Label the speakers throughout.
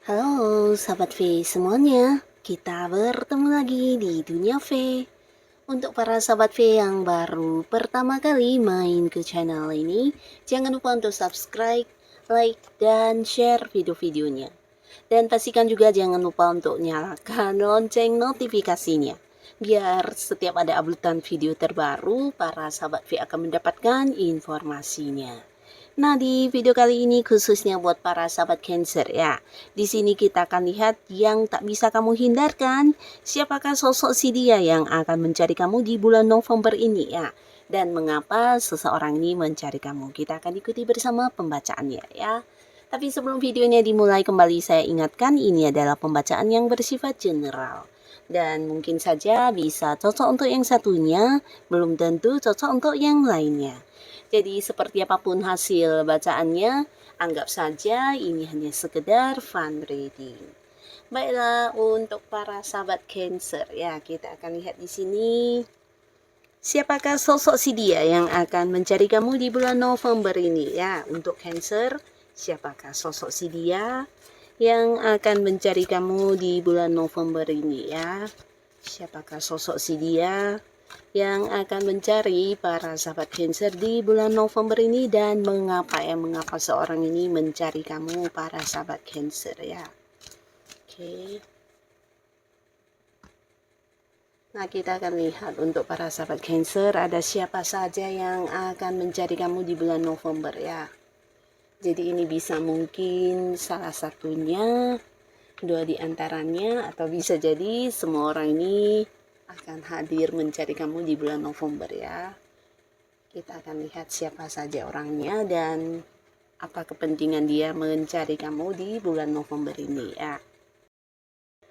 Speaker 1: Halo sahabat V semuanya, kita bertemu lagi di Dunia V. Untuk para sahabat V yang baru pertama kali main ke channel ini, jangan lupa untuk subscribe, like, dan share video-videonya. Dan pastikan juga jangan lupa untuk nyalakan lonceng notifikasinya. Biar setiap ada uploadan video terbaru, para sahabat V akan mendapatkan informasinya. Nah, di video kali ini khususnya buat para sahabat Cancer ya. Di sini kita akan lihat yang tak bisa kamu hindarkan, siapakah sosok si dia yang akan mencari kamu di bulan November ini ya. Dan mengapa seseorang ini mencari kamu. Kita akan ikuti bersama pembacaannya ya. Tapi sebelum videonya dimulai kembali saya ingatkan ini adalah pembacaan yang bersifat general. Dan mungkin saja bisa cocok untuk yang satunya, belum tentu cocok untuk yang lainnya. Jadi seperti apapun hasil bacaannya, anggap saja ini hanya sekedar fun reading. Baiklah, untuk para sahabat Cancer ya, kita akan lihat di sini. Siapakah sosok si dia yang akan mencari kamu di bulan November ini ya? Untuk Cancer, siapakah sosok si dia yang akan mencari kamu di bulan November ini ya? Siapakah sosok si dia yang akan mencari para sahabat Cancer di bulan November ini, dan mengapa seorang ini mencari kamu para sahabat Cancer ya. Oke. Nah, kita akan lihat untuk para sahabat Cancer ada siapa saja yang akan mencari kamu di bulan November ya. Jadi ini bisa mungkin salah satunya, dua di antaranya, atau bisa jadi semua orang ini akan hadir mencari kamu di bulan November ya. Kita akan lihat siapa saja orangnya dan apa kepentingan dia mencari kamu di bulan November ini ya.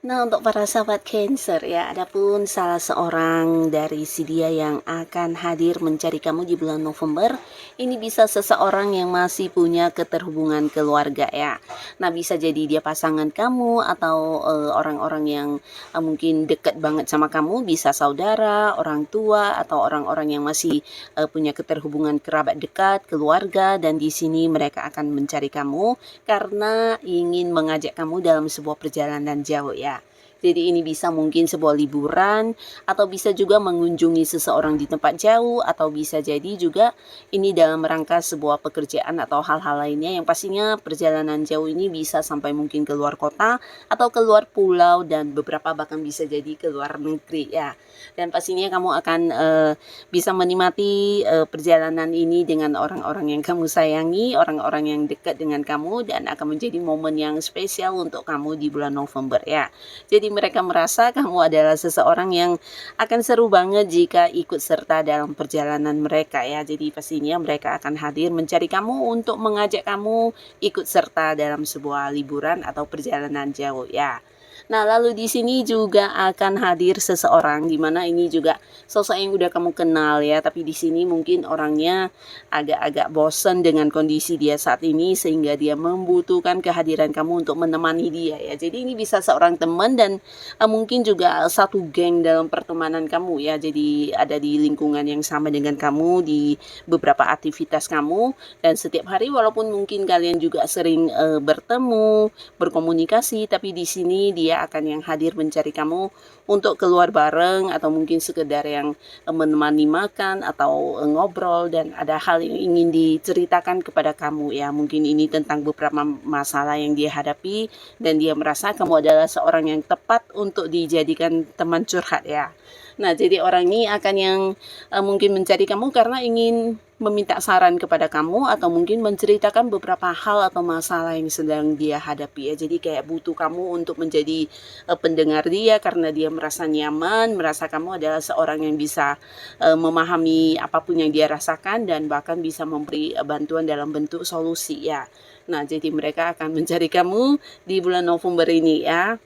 Speaker 1: Nah, untuk para sahabat Cancer ya, adapun salah seorang dari si dia yang akan hadir mencari kamu di bulan November, ini bisa seseorang yang masih punya keterhubungan keluarga ya. Nah, bisa jadi dia pasangan kamu atau orang-orang yang mungkin dekat banget sama kamu, bisa saudara, orang tua, atau orang-orang yang masih punya keterhubungan kerabat dekat, keluarga, dan di sini mereka akan mencari kamu karena ingin mengajak kamu dalam sebuah perjalanan jauh ya. Jadi ini bisa mungkin sebuah liburan, atau bisa juga mengunjungi seseorang di tempat jauh, atau bisa jadi juga ini dalam rangka sebuah pekerjaan atau hal-hal lainnya, yang pastinya perjalanan jauh ini bisa sampai mungkin ke luar kota atau ke luar pulau, dan beberapa bahkan bisa jadi ke luar negeri ya. Dan pastinya kamu akan bisa menikmati perjalanan ini dengan orang-orang yang kamu sayangi, orang-orang yang dekat dengan kamu, dan akan menjadi momen yang spesial untuk kamu di bulan November ya. Jadi mereka merasa kamu adalah seseorang yang akan seru banget jika ikut serta dalam perjalanan mereka ya. Jadi pastinya mereka akan hadir mencari kamu untuk mengajak kamu ikut serta dalam sebuah liburan atau perjalanan jauh ya. Nah, lalu di sini juga akan hadir seseorang, di mana ini juga sosok yang udah kamu kenal ya, tapi di sini mungkin orangnya agak-agak bosan dengan kondisi dia saat ini, sehingga dia membutuhkan kehadiran kamu untuk menemani dia ya. Jadi ini bisa seorang teman, dan mungkin juga satu geng dalam pertemanan kamu ya. Jadi ada di lingkungan yang sama dengan kamu, di beberapa aktivitas kamu, dan setiap hari walaupun mungkin kalian juga sering bertemu, berkomunikasi, tapi di sini dia akan yang hadir mencari kamu untuk keluar bareng, atau mungkin sekedar yang menemani makan atau ngobrol, dan ada hal yang ingin diceritakan kepada kamu ya. Mungkin ini tentang beberapa masalah yang dia hadapi, dan dia merasa kamu adalah seorang yang tepat untuk dijadikan teman curhat ya. Nah, jadi orang ini akan yang mungkin mencari kamu karena ingin meminta saran kepada kamu, atau mungkin menceritakan beberapa hal atau masalah yang sedang dia hadapi ya. Jadi kayak butuh kamu untuk menjadi pendengar dia, karena dia merasa nyaman, merasa kamu adalah seorang yang bisa memahami apapun yang dia rasakan, dan bahkan bisa memberi bantuan dalam bentuk solusi ya. Nah, jadi mereka akan mencari kamu di bulan November ini ya.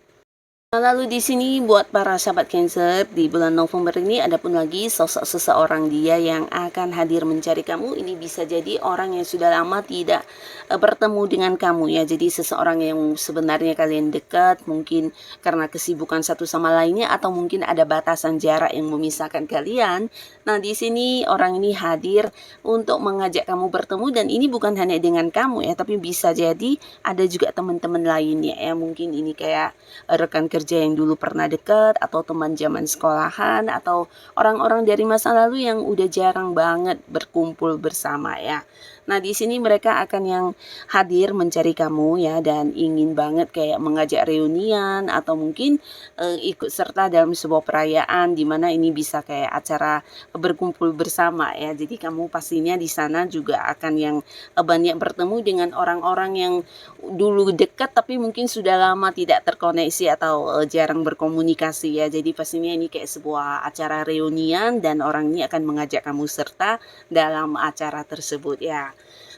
Speaker 1: Nah, lalu di sini buat para sahabat Cancer, di bulan November ini ada pun lagi sosok seseorang dia yang akan hadir mencari kamu. Ini bisa jadi orang yang sudah lama tidak bertemu dengan kamu ya. Jadi seseorang yang sebenarnya kalian dekat, mungkin karena kesibukan satu sama lainnya atau mungkin ada batasan jarak yang memisahkan kalian. Nah, di sini orang ini hadir untuk mengajak kamu bertemu dan ini bukan hanya dengan kamu ya, tapi bisa jadi ada juga teman-teman lainnya ya. Mungkin ini kayak rekan kerja yang dulu pernah dekat atau teman zaman sekolahan atau orang-orang dari masa lalu yang udah jarang banget berkumpul bersama ya. Nah, di sini mereka akan yang hadir mencari kamu ya dan ingin banget kayak mengajak reunian atau mungkin ikut serta dalam sebuah perayaan di mana ini bisa kayak acara berkumpul bersama ya. Jadi kamu pastinya di sana juga akan yang banyak bertemu dengan orang-orang yang dulu dekat tapi mungkin sudah lama tidak terkoneksi atau jarang berkomunikasi ya. Jadi pastinya ini kayak sebuah acara reunian dan orang ini akan mengajak kamu serta dalam acara tersebut ya.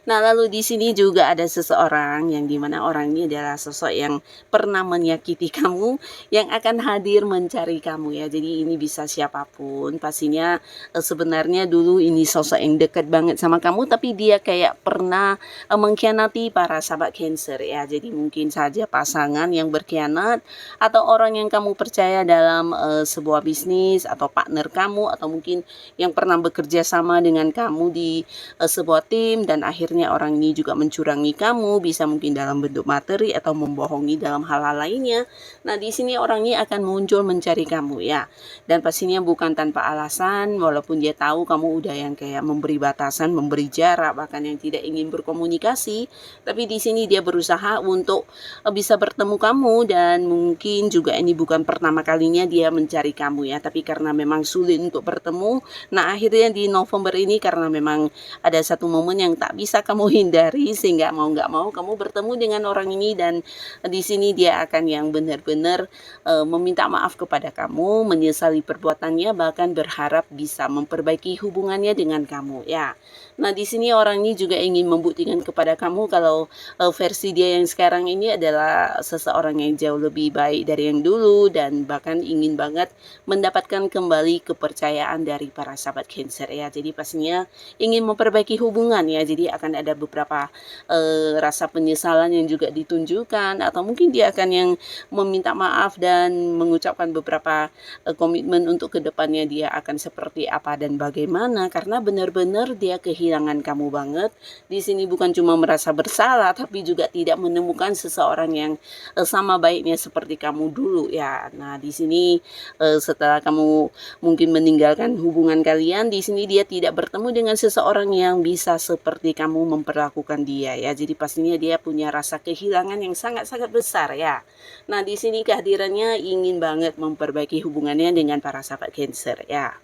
Speaker 1: Nah, lalu di sini juga ada seseorang yang dimana orang ini adalah sosok yang pernah menyakiti kamu yang akan hadir mencari kamu ya. Jadi ini bisa siapapun. Pastinya sebenarnya dulu ini sosok yang dekat banget sama kamu tapi dia kayak pernah mengkhianati para sahabat Cancer ya. Jadi mungkin saja pasangan yang berkhianat atau orang yang kamu percaya dalam sebuah bisnis atau partner kamu atau mungkin yang pernah bekerja sama dengan kamu di sebuah tim dan akhirnya orang ini juga mencurangi kamu, bisa mungkin dalam bentuk materi atau membohongi dalam hal-hal lainnya. Nah, di sini orang ini akan muncul mencari kamu ya. Dan pastinya bukan tanpa alasan, walaupun dia tahu kamu udah yang kayak memberi batasan, memberi jarak, bahkan yang tidak ingin berkomunikasi, tapi di sini dia berusaha untuk bisa bertemu kamu dan mungkin juga ini bukan pertama kalinya dia mencari kamu ya, tapi karena memang sulit untuk bertemu. Nah, akhirnya di November ini karena memang ada satu momen yang tak bisa kamu hindari sehingga mau nggak mau kamu bertemu dengan orang ini dan di sini dia akan yang benar-benar meminta maaf kepada kamu, menyesali perbuatannya bahkan berharap bisa memperbaiki hubungannya dengan kamu ya. Nah, di sini orang ini juga ingin membuktikan kepada kamu kalau versi dia yang sekarang ini adalah seseorang yang jauh lebih baik dari yang dulu dan bahkan ingin banget mendapatkan kembali kepercayaan dari para sahabat Cancer ya. Jadi pastinya ingin memperbaiki hubungan ya. Jadi akan ada beberapa rasa penyesalan yang juga ditunjukkan atau mungkin dia akan yang meminta maaf dan mengucapkan beberapa komitmen untuk kedepannya dia akan seperti apa dan bagaimana karena benar-benar dia kehilangan kamu banget. Di sini bukan cuma merasa bersalah tapi juga tidak menemukan seseorang yang sama baiknya seperti kamu dulu ya. Nah, di sini setelah kamu mungkin meninggalkan hubungan kalian, di sini dia tidak bertemu dengan seseorang yang bisa seperti kamu memperlakukan dia ya. Jadi pastinya dia punya rasa kehilangan yang sangat-sangat besar ya. Nah, di sini kehadirannya ingin banget memperbaiki hubungannya dengan para sahabat Cancer ya.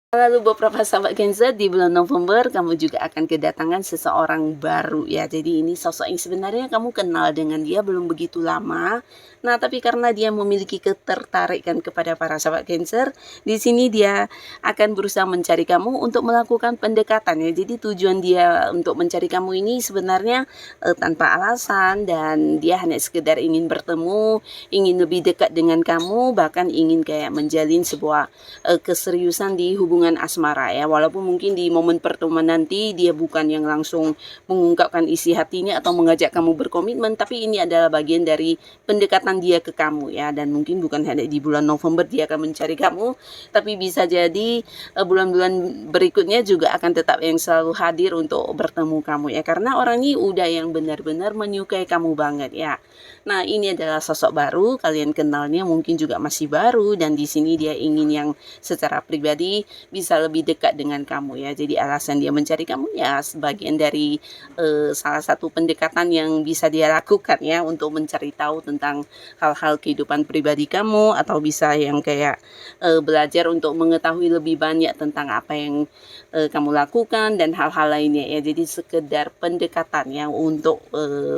Speaker 1: Lalu beberapa sahabat Cancer di bulan November kamu juga akan kedatangan seseorang baru ya. Jadi ini sosok yang sebenarnya kamu kenal dengan dia belum begitu lama. Nah, tapi karena dia memiliki ketertarikan kepada para sahabat Cancer, di sini dia akan berusaha mencari kamu untuk melakukan pendekatan ya. Jadi tujuan dia untuk mencari kamu ini sebenarnya tanpa alasan dan dia hanya sekedar ingin bertemu, ingin lebih dekat dengan kamu, bahkan ingin kayak menjalin sebuah keseriusan di hubungan asmara ya. Walaupun mungkin di momen pertemuan nanti dia bukan yang langsung mengungkapkan isi hatinya atau mengajak kamu berkomitmen, tapi ini adalah bagian dari pendekatan dia ke kamu ya. Dan mungkin bukan hanya di bulan November dia akan mencari kamu, tapi bisa jadi bulan-bulan berikutnya juga akan tetap yang selalu hadir untuk bertemu kamu ya. Karena orang ini udah yang benar-benar menyukai kamu banget ya. Nah, ini adalah sosok baru, kalian kenalnya mungkin juga masih baru dan di sini dia ingin yang secara pribadi bisa lebih dekat dengan kamu ya. Jadi alasan dia mencari kamu ya sebagian dari salah satu pendekatan yang bisa dia lakukan ya untuk mencari tahu tentang hal-hal kehidupan pribadi kamu atau bisa yang kayak belajar untuk mengetahui lebih banyak tentang apa yang kamu lakukan dan hal-hal lainnya ya. Jadi sekedar pendekatan ya untuk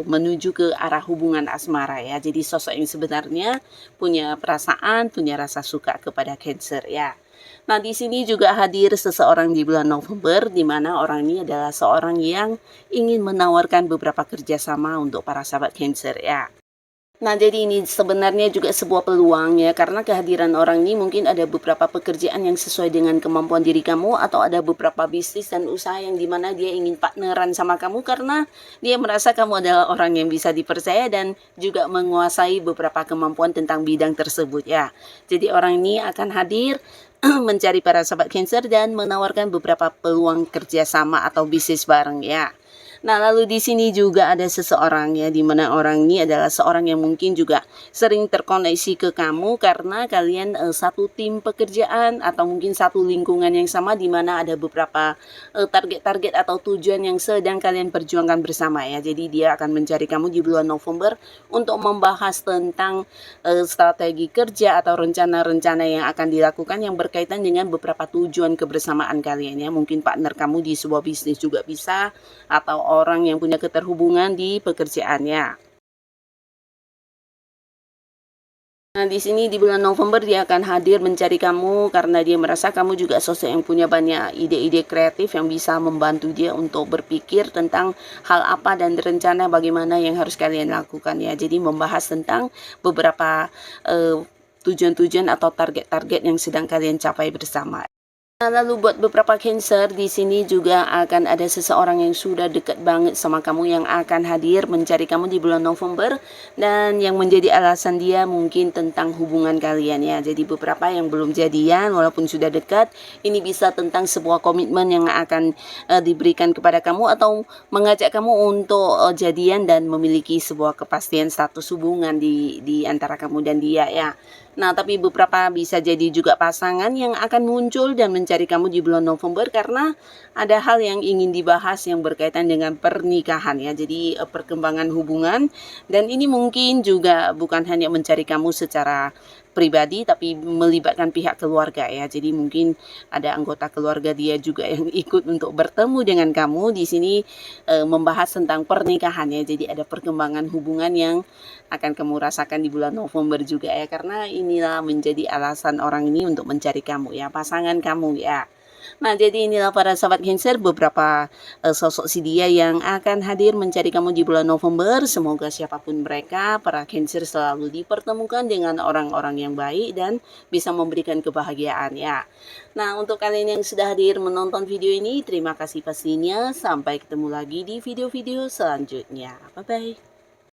Speaker 1: menuju ke arah hubungan asmara ya. Jadi sosok yang sebenarnya punya perasaan, punya rasa suka kepada Cancer ya. Nah, di sini juga hadir seseorang di bulan November di mana orang ini adalah seorang yang ingin menawarkan beberapa kerjasama untuk para sahabat Cancer ya. Nah, jadi ini sebenarnya juga sebuah peluang ya, karena kehadiran orang ini mungkin ada beberapa pekerjaan yang sesuai dengan kemampuan diri kamu, atau ada beberapa bisnis dan usaha yang dimana dia ingin partneran sama kamu karena dia merasa kamu adalah orang yang bisa dipercaya dan juga menguasai beberapa kemampuan tentang bidang tersebut ya. Jadi orang ini akan hadir mencari para sahabat Cancer dan menawarkan beberapa peluang kerjasama atau bisnis bareng ya. Nah, lalu di sini juga ada seseorang ya, di mana orang ini adalah seorang yang mungkin juga sering terkoneksi ke kamu karena kalian satu tim pekerjaan atau mungkin satu lingkungan yang sama, di mana ada beberapa target-target atau tujuan yang sedang kalian perjuangkan bersama ya. Jadi dia akan mencari kamu di bulan November untuk membahas tentang strategi kerja atau rencana-rencana yang akan dilakukan yang berkaitan dengan beberapa tujuan kebersamaan kalian ya. Mungkin partner kamu di sebuah bisnis juga bisa, atau orang yang punya keterhubungan di pekerjaannya. Nah, di sini di bulan November dia akan hadir mencari kamu karena dia merasa kamu juga sosok yang punya banyak ide-ide kreatif yang bisa membantu dia untuk berpikir tentang hal apa dan rencana bagaimana yang harus kalian lakukan ya. Jadi membahas tentang beberapa tujuan-tujuan atau target-target yang sedang kalian capai bersama. Nah, lalu buat beberapa Cancer, di sini juga akan ada seseorang yang sudah dekat banget sama kamu yang akan hadir mencari kamu di bulan November, dan yang menjadi alasan dia mungkin tentang hubungan kalian ya. Jadi beberapa yang belum jadian walaupun sudah dekat, ini bisa tentang sebuah komitmen yang akan diberikan kepada kamu atau mengajak kamu untuk jadian dan memiliki sebuah kepastian status hubungan di antara kamu dan dia ya. Nah, tapi beberapa bisa jadi juga pasangan yang akan muncul dan mencari kamu di bulan November karena ada hal yang ingin dibahas yang berkaitan dengan pernikahan ya. Jadi perkembangan hubungan, dan ini mungkin juga bukan hanya mencari kamu secara pribadi tapi melibatkan pihak keluarga ya. Jadi mungkin ada anggota keluarga dia juga yang ikut untuk bertemu dengan kamu di sini membahas tentang pernikahan ya. Jadi ada perkembangan hubungan yang akan kamu rasakan di bulan November juga ya, karena inilah menjadi alasan orang ini untuk mencari kamu ya, pasangan kamu ya. Nah, jadi inilah para sahabat Cancer beberapa sosok si dia yang akan hadir mencari kamu di bulan November. Semoga siapapun mereka, para Cancer selalu dipertemukan dengan orang-orang yang baik dan bisa memberikan kebahagiaan ya. Nah, untuk kalian yang sudah hadir menonton video ini, terima kasih pastinya. Sampai ketemu lagi di video-video selanjutnya. Bye-bye.